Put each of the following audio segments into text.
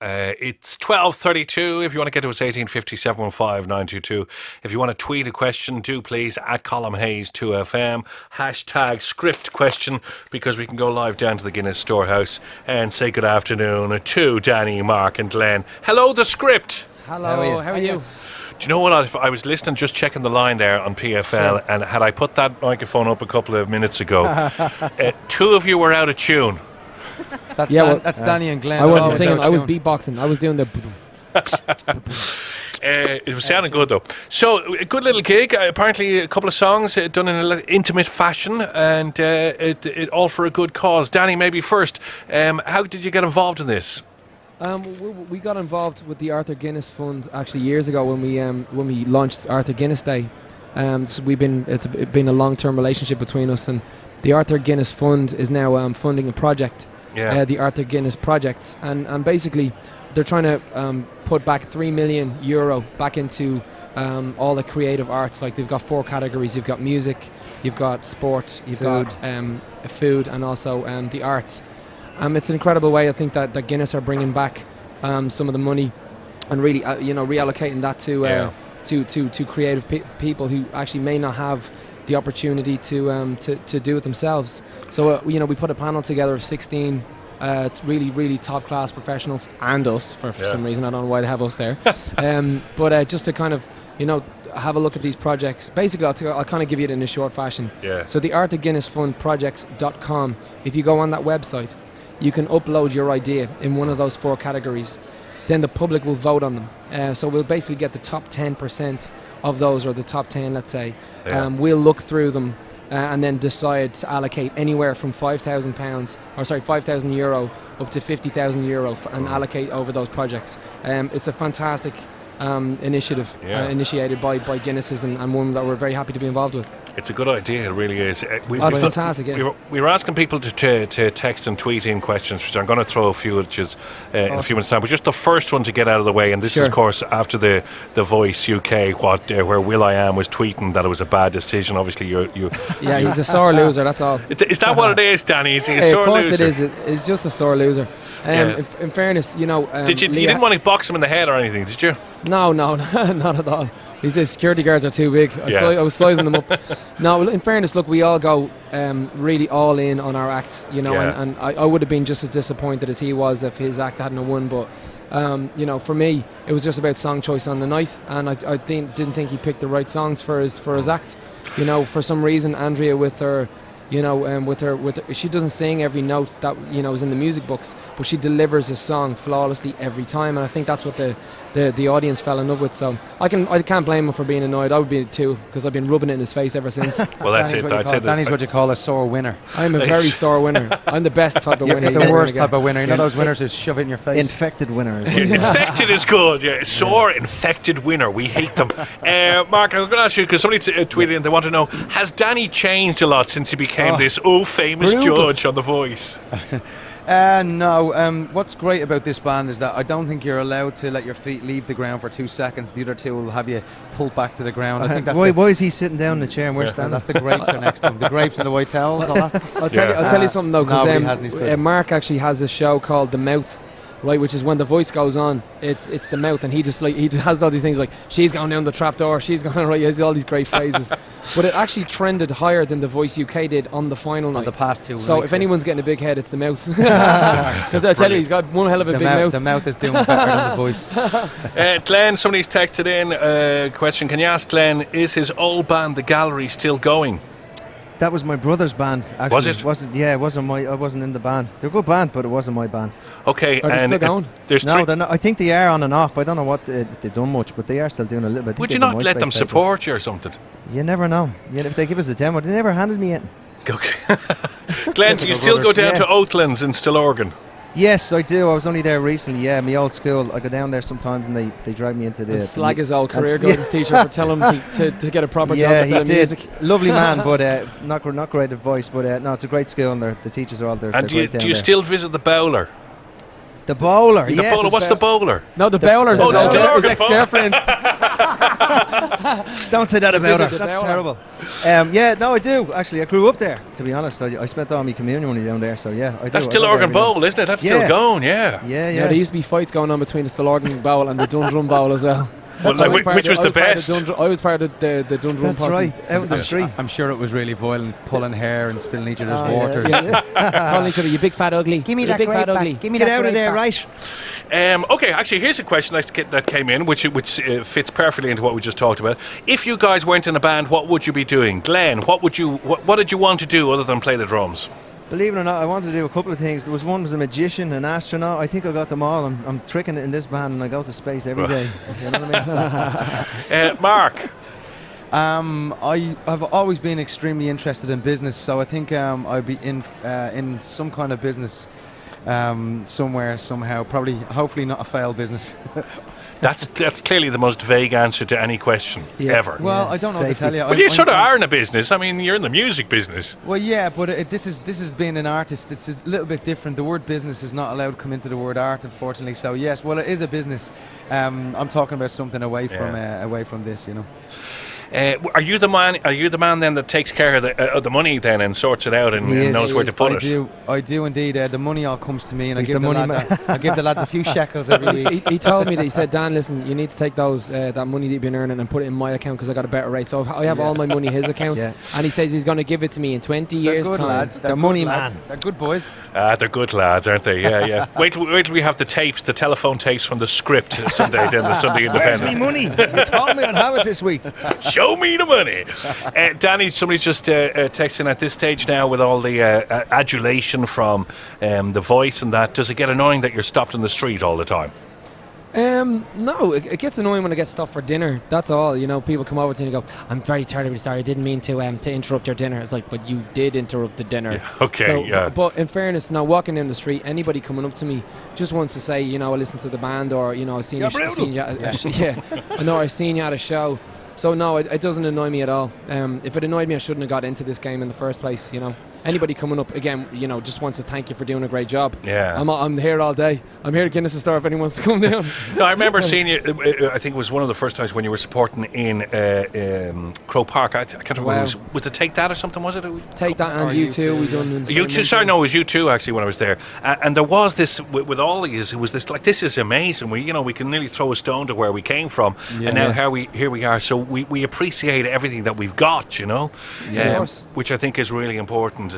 It's 12:32. If you want to get to us, 1850 If you want to tweet a question, do please at Colm Hayes 2FM hashtag script question, because we can go live down to the Guinness Storehouse and say good afternoon to Danny, Mark, and Glenn. Hello, the script. Hello, how are you? Do you know what? I was listening, just checking the line there on PFL, Sure. and had I put that microphone up a couple of minutes ago, two of you were out of tune. That's Danny and Glenn. I wasn't singing, I was beatboxing. I was doing the... It was sounding good though. So a good little gig. Apparently a couple of songs done in an intimate fashion, and it all for a good cause. Danny, maybe first, how did you get involved in this? We got involved with the Arthur Guinness Fund actually years ago when we launched Arthur Guinness Day. So it's been a long-term relationship between us, and the Arthur Guinness Fund is now funding a project. Yeah. The Arthur Guinness Project, and basically they're trying to put back €3 million back into all the creative arts. Like, they've got 4 categories. You've got music, you've got sport, you've got food, and also the arts. It's an incredible way, I think, that Guinness are bringing back some of the money and really reallocating that to creative people who actually may not have the opportunity to do it themselves. So we put a panel together of 16 really top class professionals, and us for some reason. I don't know why they have us there. But just to kind of have a look at these projects. Basically, I'll kind of give you it in a short fashion. Yeah. So the Arthur Guinness Fund projects.com, if you go on that website, you can upload your idea in one of those 4 categories. Then the public will vote on them. So we'll basically get the top 10% of those, or the top 10, let's say. We'll look through them and then decide to allocate anywhere from €5,000 up to €50,000 and allocate over those projects. It's a fantastic initiative initiated by Guinnesses, and one that we're very happy to be involved with. It's a good idea, it really is. It's fantastic, yeah. We were asking people to text and tweet in questions, which I'm going to throw a few at you in a few minutes' time. But just the first one to get out of the way, and this is, of course, after the Voice UK, where Will.i.am was tweeting that it was a bad decision. Obviously, you yeah, he's a sore loser, that's all. Is that what it is, Danny? Is he a sore loser? Of course it is. It's just a sore loser. In fairness, you didn't want to box him in the head or anything, did you? No, not at all. The security guards are too big. I was sizing them up. No, in fairness, look, we all go really all in on our act, and I would have been just as disappointed as he was if his act hadn't won. But for me, it was just about song choice on the night, and I didn't think he picked the right songs for his act. For some reason, Andrea with her. She doesn't sing every note that is in the music books, but she delivers a song flawlessly every time, and I think that's what the audience fell in love with. So I can't blame him for being annoyed. I would be too, because I've been rubbing it in his face ever since. Well, that's it. Danny's what you call a sore winner. I'm a very sore winner. I'm the best type of winner. You're the worst type of winner. You know those winners who shove it in your face. Infected winner. Infected is good. Yeah, sore infected winner. We hate them. Mark, I'm going to ask you, because somebody tweeted in. They want to know: has Danny changed a lot since he became this famous judge on The Voice? No. What's great about this band is that I don't think you're allowed to let your feet leave the ground for 2 seconds. The other two will have you pulled back to the ground. I think that's why is he sitting down in the chair and we're standing? That's the grapes are next to him. The grapes and the white towels. I'll tell you something though, because Mark actually has a show called The Mouth, right, which is when the voice goes on, it's the mouth, and he has all these things like, she's going down the trap door, she's going right, he has all these great phrases. But it actually trended higher than the Voice UK did on the final night. On the past 2 weeks. So if anyone's getting a big head, it's the mouth. Because I tell you, he's got one hell of a big mouth. The mouth is doing better than the voice. Glenn, somebody's texted in a question. Can you ask Glenn, is his old band The Gallery still going? That was my brother's band. Actually. Was it? Yeah, it wasn't I wasn't in the band. They're a good band, but it wasn't my band. Okay, are they still going? No, they're not. I think they are on and off. I don't know what they've done much, but they are still doing a little bit. Would you not let them support you or something? You never know. If they give us a demo, they never handed me it. Okay. Glenn, do you still go down to Oatlands in Stillorgan? Yes, I do. I was only there recently. Yeah, my old school. I go down there sometimes, and they drag me into the. And slag his old career guidance teacher for telling him to get a proper job instead of music. Lovely man, but not great at voice. But no, it's a great school, and the teachers are all there. And do you still visit the Bowler? The bowler. The yes. bowler. What's the bowler? No, the bowler's Oh, his the still organ ex-girlfriend. Don't say that about her. Visit the That's bowler. terrible. Yeah, no, I do. Actually, I grew up there, to be honest. I spent all my communion money down there, so yeah, I do. That's I still go there organ every night. bowl, isn't it? That's Yeah. still going, yeah. Yeah, Yeah, yeah. there used to be fights going on between the Stillorgan Bowl and the Dundrum Bowl as well. Well, I like, part which of was I the part of best? I was part of the Dundrum That's posse. right, out in the Yeah. street. I'm sure it was really violent, pulling hair and spilling each other's Oh, waters. Calling each other, you big fat ugly. Give me you that big grape fat back. ugly. Give me that out of there, right? Okay, actually, here's a question that came in, which fits perfectly into what we just talked about. If you guys weren't in a band, what would you be doing? Glenn, what did you want to do other than play the drums? Believe it or not, I wanted to do a couple of things. There was one was a magician, an astronaut. I think I got them all. I'm tricking it in this band, and I go to space every day. You know what I mean? So, Mark, I've always been extremely interested in business, so I think I'd be in some kind of business somewhere, somehow. Probably, hopefully, not a failed business. that's clearly the most vague answer to any question ever. Well, I don't know what to Safety. tell you. Well, you sort of are in a business. I mean, you're in the music business. Well, yeah, but this is being an artist. It's a little bit different. The word business is not allowed to come into the word art, unfortunately. So yes, well, it is a business. I'm talking about something away from this, you know. Are you the man then that takes care of the money then and sorts it out and knows where to put it? I do indeed. The money all comes to me, and I He's give the the money lad, I give the lads a few shekels every week. He told me that, he said, Dan, listen, you need to take those that money that you've been earning and put it in my account because I got a better rate. So I have all my money in his account, Yeah. and he says he's going to give it to me in 20 They're years' good time. lads. They're good money lads. man. They're good boys. They're good lads, aren't they? Yeah, yeah. wait till we have the tapes, the telephone tapes from the Script Sunday, then the Sunday Where's Independent. me money? You told me I'd have it this week. Show me the money. Danny, somebody's just texting at this stage now with all the adulation from The Voice and that. Does it get annoying that you're stopped in the street all the time? No, it gets annoying when I get stuff for dinner. That's all. You know, people come over to you and go, "I'm very terribly sorry. I didn't mean to interrupt your dinner." It's like, but you did interrupt the dinner. Yeah, okay, So, yeah. But in fairness, now walking down the street, anybody coming up to me just wants to say, you know, I listened to the band, or you know, I've seen you. I know I've seen you at a show. So no, it doesn't annoy me at all. If it annoyed me, I shouldn't have got into this game in the first place. You know, anybody coming up again, you know, just wants to thank you for doing a great job. Yeah. I'm here all day. I'm here at Guinness Store if anyone wants to come down. No, I remember seeing you. I think it was one of the first times when you were supporting in Crow Park. I can't remember. Wow. Was it Take That or something? Was it? Take that Or and you U2, too. We yeah. done in the You same two, month. sorry, no, it was you two actually when I was there, and there was this with all of you. It was this like, this is amazing. We can nearly throw a stone to where we came from, and now here we are. So we appreciate everything that we've got, you know, Of course. which I think is really important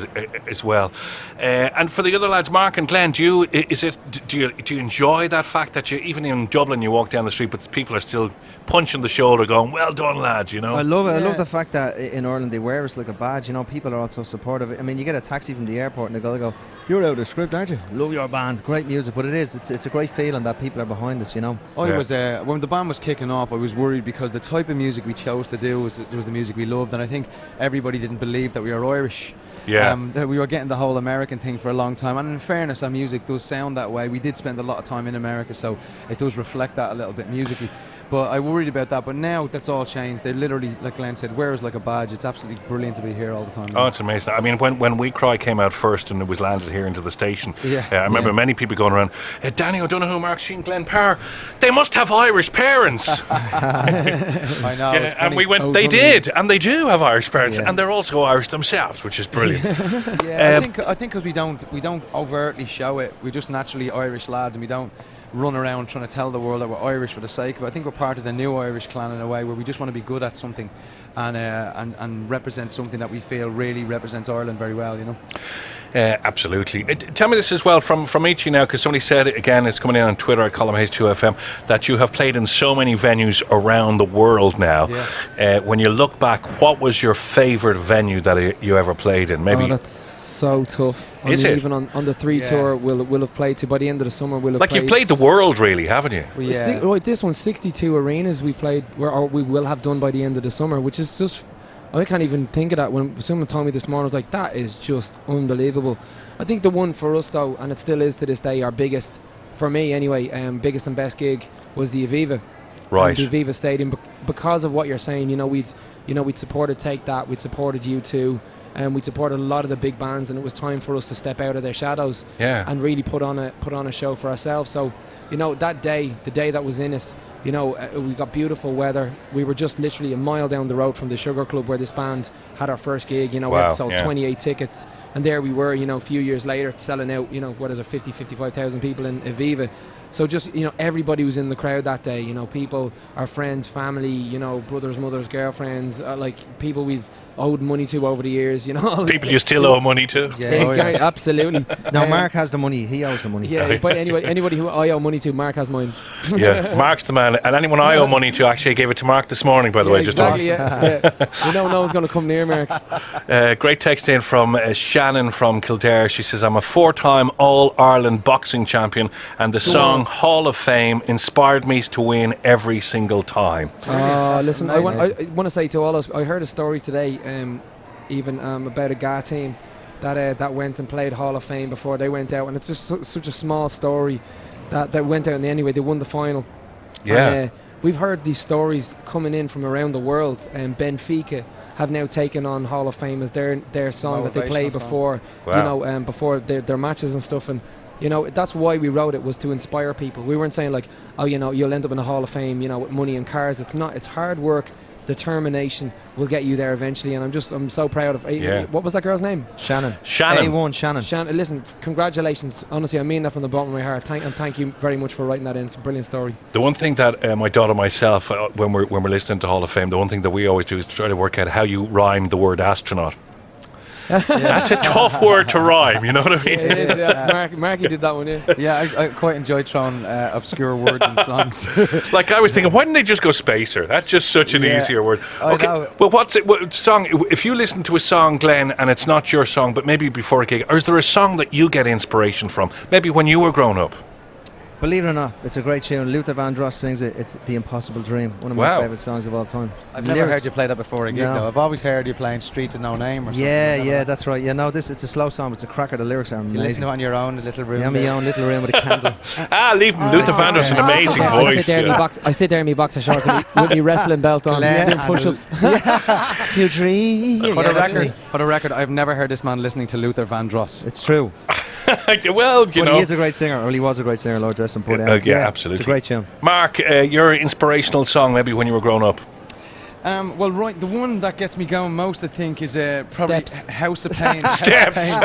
as well. And for the other lads, Mark and Glenn, do you enjoy that fact that you, even in Dublin, you walk down the street, but people are still punching the shoulder, going, "Well done, lads," you know. I love it. I Yeah. love the fact that in Ireland they wear us like a badge. You know, people are also supportive. I mean, you get a taxi from the airport and the guy go, "You're out of the Script, aren't you? Love your band, great music." But it's a great feeling that people are behind us. You know. I Yeah. was when the band was kicking off, I was worried because the type of music we chose to do was the music we loved, and I think everybody didn't believe that we were Irish. Yeah. That we were getting the whole American thing for a long time, and in fairness, our music does sound that way. We did spend a lot of time in America, so it does reflect that a little bit musically. But I worried about that, but now that's all changed. They literally, like Glenn said, wear us like a badge. It's absolutely brilliant to be here all the time. Oh, it's amazing. I mean, when We Cry came out first and it was landed here into the station, Yeah. I remember many people going around, Danny O'Donoghue, Mark Sheen, Glenn Parr, they must have Irish parents. I know. it's And funny. we went, Oh, they funny. did, and they do have Irish parents, Yeah. and they're also Irish themselves, which is brilliant. Yeah, I think because we don't overtly show it. We're just naturally Irish lads, and we don't run around trying to tell the world that we're Irish for the sake of it. I think we're part of the new Irish clan in a way, where we just want to be good at something, and represent something that we feel really represents Ireland very well. You know. Absolutely. Tell me this as well from each of you now, because somebody said it again, it's coming in on Twitter at Colm Hayes 2FM, that you have played in so many venues around the world now. Yeah. When you look back, what was your favourite venue that you ever played in? Maybe. Oh, that's so tough. Is it? Even on the 3 Yeah. tour, we'll have played to, by the end of the summer, we'll have like you've played the world, really, haven't you? Yeah. Right, this one's 62 arenas we played, or we will have done by the end of the summer, which is just, I can't even think of that. When someone told me this morning, I was like, that is just unbelievable. I think the one for us though, and it still is to this day, our biggest, for me anyway, biggest and best gig was the Aviva. Right. The Aviva Stadium, because of what you're saying. We'd supported Take That, we'd supported U2, and we supported a lot of the big bands, and it was time for us to step out of their shadows and really put on a show for ourselves. So, you know, that day, the day that was in it, you know, we got beautiful weather. We were just literally a mile down the road from the Sugar Club where this band had our first gig. You know, we had sold 28 tickets, and there we were, you know, a few years later selling out, you know, what is it, 55,000 people in Aviva. So just, you know, everybody was in the crowd that day, you know, people, our friends, family, you know, brothers, mothers, girlfriends, like people we've owed money to over the years, you know. People you still owe money to. Yeah, absolutely. Now Mark has the money, he owes the money. Yeah, but anybody who I owe money to, Mark has mine. Yeah, Mark's the man. And anyone I owe money to, actually I gave it to Mark this morning, by the way. Exactly, You know, no one's going to come near Mark. Great text in from Shannon from Kildare. She says, I'm a 4-time All-Ireland boxing champion, and the song Hall of Fame inspired me to win every single time. Listen, I want to say to all of us, I heard a story today, even about a GA team that went and played Hall of Fame before they went out, and it's just such a small story that went out, and anyway they won the final. And, we've heard these stories coming in from around the world, and Benfica have now taken on Hall of Fame as their song that they play before, you know, before their matches and stuff. And you know, that's why we wrote it, was to inspire people. We weren't saying like, oh, you know, you'll end up in the Hall of Fame, you know, with money and cars. It's not. It's hard work, determination will get you there eventually. And I'm so proud of. What was that girl's name? Shannon. A1 Shannon. Listen, congratulations. Honestly, I mean that from the bottom of my heart. Thank you very much for writing that in. It's a brilliant story. The one thing that my daughter and myself, when we're listening to Hall of Fame, the one thing that we always do is try to work out how you rhyme the word astronaut. That's a tough word to rhyme, you know what I mean? It is, that's Marky did that one, I quite enjoy throwing obscure words in songs. Like I was thinking, why didn't they just go spacer? That's just such an easier word. Okay, well, what song, if you listen to a song, Glenn, and it's not your song, but maybe before a gig, or is there a song that you get inspiration from, maybe when you were growing up? Believe it or not, it's a great tune. Luther Vandross sings it. It's The Impossible Dream, one of my favourite songs of all time. I've never heard you play that before a gig, though. I've always heard you playing Streets of No Name or something. Yeah, that's right. Yeah, no, it's a slow song. It's a cracker. The lyrics are amazing. You listen to it on your own little room. Yeah, my own little room with a candle. Leave him. Luther Vandross, an amazing voice. I sit there in my boxer shorts with my wrestling belt on, doing push-ups. To dream. For the record, I've never heard this man listening to Luther Vandross. It's true. Well, you know, he is a great singer, or he was a great singer, Lord Dress and Put absolutely. It's a great tune. Mark, your inspirational song maybe when you were growing up? Well, right, the one that gets me going most, I think, is probably Steps. House of Pain. Steps.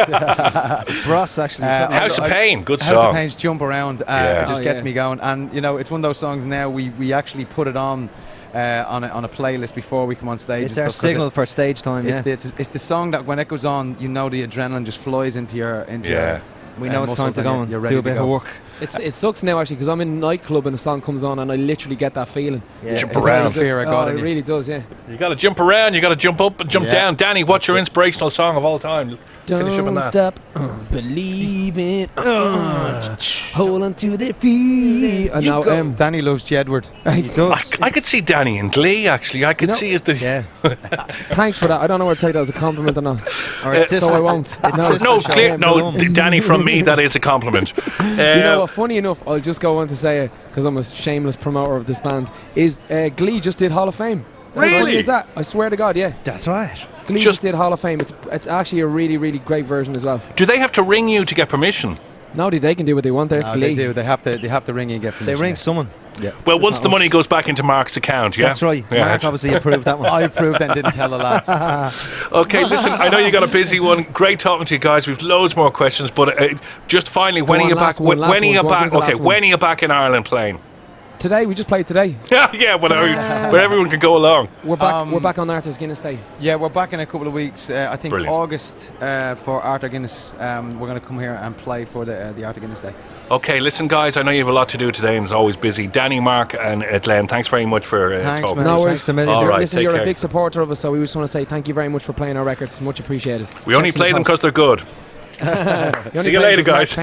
Brass, actually. House of Pain, good song. House of Pain's Jump Around just gets me going. And, you know, it's one of those songs now, we actually put it on a playlist before we come on stage. It's our signal for stage time. It's the song that when it goes on, you know, the adrenaline just flies into your we know it's time to go and do a bit of work. It sucks now actually, because I'm in a nightclub and the song comes on and I literally get that feeling. Jump around. Fear I got it really does, yeah. You got to jump around, you got to jump up and jump down. Danny, what's your inspirational song of all time? Finish up on that. Stop believing, hold on to their feet. And now Danny loves Jedward. He does. I could see Danny in Glee, actually. I could see as the... Yeah. Thanks for that. I don't know whether to take that as a compliment or not. So I won't. No, Danny, from me, that is a compliment. You know what, funny enough, I'll just go on to say it, because I'm a shameless promoter of this band, is Glee just did Hall of Fame. Really? How funny is that? I swear to God, yeah. That's right. Glee just did Hall of Fame. It's actually a really, really great version as well. Do they have to ring you to get permission? No, they can do what they want. There's Glee. They do. They have to ring you and get permission. They ring someone. Yeah. Well, once the money goes back into Mark's account, yeah? That's right. Yeah, Mark obviously approved that one. I approved and didn't tell the lads. Okay, listen, I know you got a busy one. Great talking to you guys. We've loads more questions, but just finally, when are you back? When are you back? Okay, when are you back in Ireland playing? Today, we just played today. Yeah, where everyone can go along. We're back on Arthur's Guinness Day. Yeah, we're back in a couple of weeks. I think Brilliant. August for Arthur Guinness. We're going to come here and play for the Arthur Guinness Day. Okay, listen, guys, I know you have a lot to do today and it's always busy. Danny, Mark, and Glenn, thanks very much for talking. No worries. Thanks a million. All right, listen, you're a big supporter of us, so we just want to say thank you very much for playing our records. Much appreciated. We only play them because they're good. See you later, guys.